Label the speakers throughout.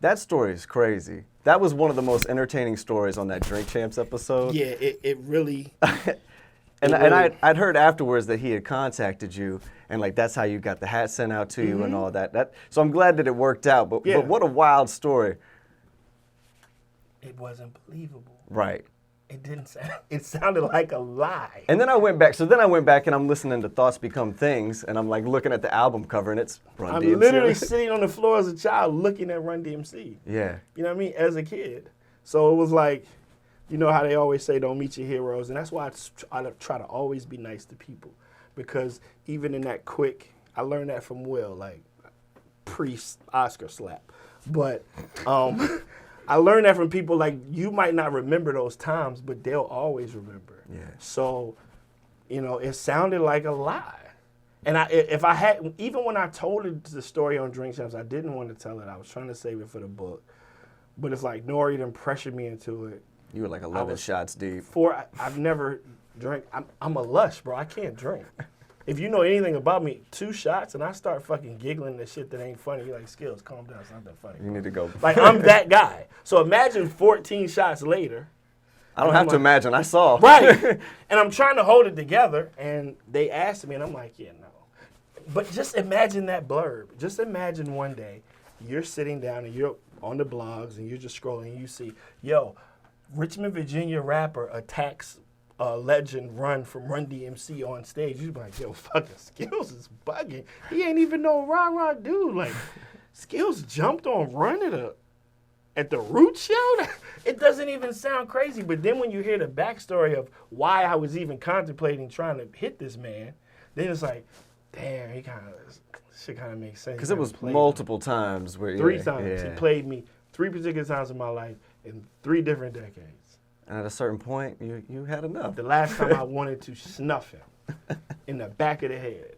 Speaker 1: That story is crazy. That was one of the most entertaining stories on that Drink Champs episode.
Speaker 2: Yeah, it really.
Speaker 1: And I'd heard afterwards that he had contacted you, and like that's how you got the hat sent out to you and all that. So I'm glad that it worked out. But what a wild story.
Speaker 2: It wasn't believable.
Speaker 1: Right.
Speaker 2: It didn't sound. It sounded like a lie.
Speaker 1: And then I went back. So then I went back and I'm listening to Thoughts Become Things, and I'm like looking at the album cover, and it's Run DMC.
Speaker 2: I'm literally sitting on the floor as a child looking at Run DMC.
Speaker 1: Yeah.
Speaker 2: You know what I mean? As a kid. So it was like, you know how they always say, don't meet your heroes. And that's why I try to always be nice to people. Because even in that quick, I learned that from Will, like pre-Oscar slap. But I learned that from people, like, you might not remember those times, but they'll always remember.
Speaker 1: Yeah.
Speaker 2: So, you know, it sounded like a lie. And even when I told it the story on Drink Champs, I didn't want to tell it. I was trying to save it for the book. But it's like Nori done pressured me into it.
Speaker 1: You were like 11 shots deep.
Speaker 2: I've never drank. I'm a lush, bro. I can't drink. If you know anything about me, 2 shots and I start fucking giggling at shit that ain't funny. You're like, Skillz, calm down. It's not that funny.
Speaker 1: You need to go.
Speaker 2: Like, I'm that guy. So imagine 14 shots later.
Speaker 1: I don't have to imagine. I saw.
Speaker 2: Right. And I'm trying to hold it together. And they asked me, and I'm like, yeah, no. But just imagine that blurb. Just imagine one day you're sitting down and you're on the blogs and you're just scrolling and you see, yo, Richmond, Virginia rapper attacks legend Run from Run DMC on stage. You'd be like, yo, fucking Skillz is bugging. He ain't even no rah-rah dude. Like, Skillz jumped on Run at the Root show? It doesn't even sound crazy. But then when you hear the backstory of why I was even contemplating trying to hit this man, then it's like, damn, shit kind of makes sense.
Speaker 1: Because it was multiple times.
Speaker 2: 3 times. He played me 3 particular times in my life in 3 different decades.
Speaker 1: And at a certain point, you had enough.
Speaker 2: The last time I wanted to snuff him in the back of the head.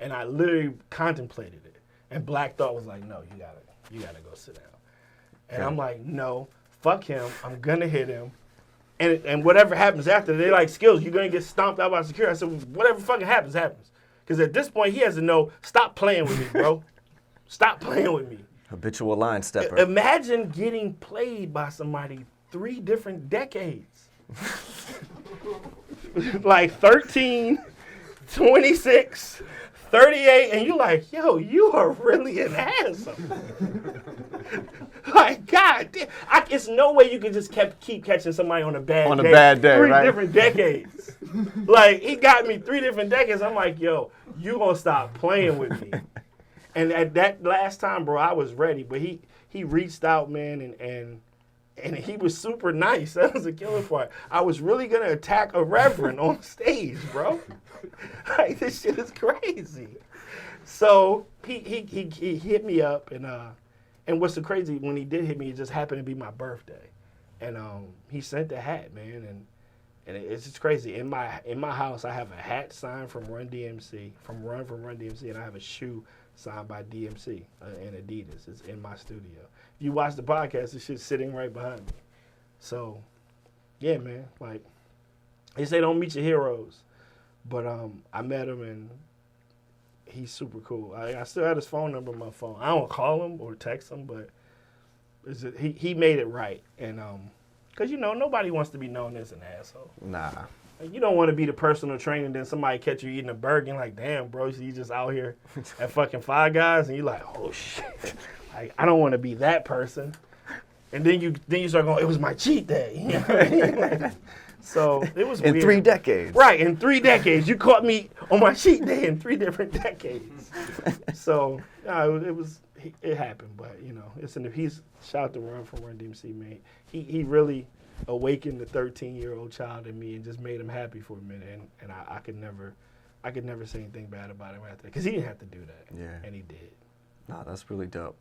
Speaker 2: And I literally contemplated it. And Black Thought was like, no, you gotta go sit down. And I'm like, no, fuck him. I'm gonna hit him. And whatever happens after, they're like, Skillz, you're gonna get stomped out by security. I said, whatever fucking happens, happens. Because at this point, he has to know, stop playing with me, bro. Stop playing with me.
Speaker 1: Habitual line stepper.
Speaker 2: Imagine getting played by somebody 3 different decades. Like 13, 26, 38, and you're like, yo, you are really an asshole. Like, God damn. It's no way you can just keep catching somebody on a bad day.
Speaker 1: On a bad day,
Speaker 2: 3
Speaker 1: right?
Speaker 2: different decades. Like, he got me 3 different decades. I'm like, yo, you gonna stop playing with me. And at that last time, bro, I was ready. But he reached out, man, and he was super nice. That was the killer part. I was really going to attack a reverend on stage, bro. Like, this shit is crazy. So he hit me up, and what's so crazy, when he did hit me, it just happened to be my birthday. And he sent the hat, man, and it's just crazy. In my house, I have a hat signed from Run DMC, from Run DMC, and I have a shoe signed by DMC and Adidas. It's in my studio. If you watch the podcast, this shit's sitting right behind me. So, yeah, man, like, they say don't meet your heroes. But I met him, and he's super cool. I still have his phone number on my phone. I don't call him or text him, but he made it right. And because, you know, nobody wants to be known as an asshole.
Speaker 1: Nah.
Speaker 2: Like, you don't want to be the personal trainer and then somebody catch you eating a burger and like, damn, bro, so you just out here at fucking Five Guys, and you're like, oh, shit. Like, I don't want to be that person. And then you start going, it was my cheat day. You know what I mean? So it was weird.
Speaker 1: In 3 decades.
Speaker 2: Right, in 3 decades. You caught me on my cheat day in 3 different decades. So, it happened, but, you know, shout out to Run from Run DMC, man. He really awakened the 13-year-old child in me and just made him happy for a minute, and I could never say anything bad about him after that, because he didn't have to do that.
Speaker 1: Yeah.
Speaker 2: And he did.
Speaker 1: Nah, that's really dope.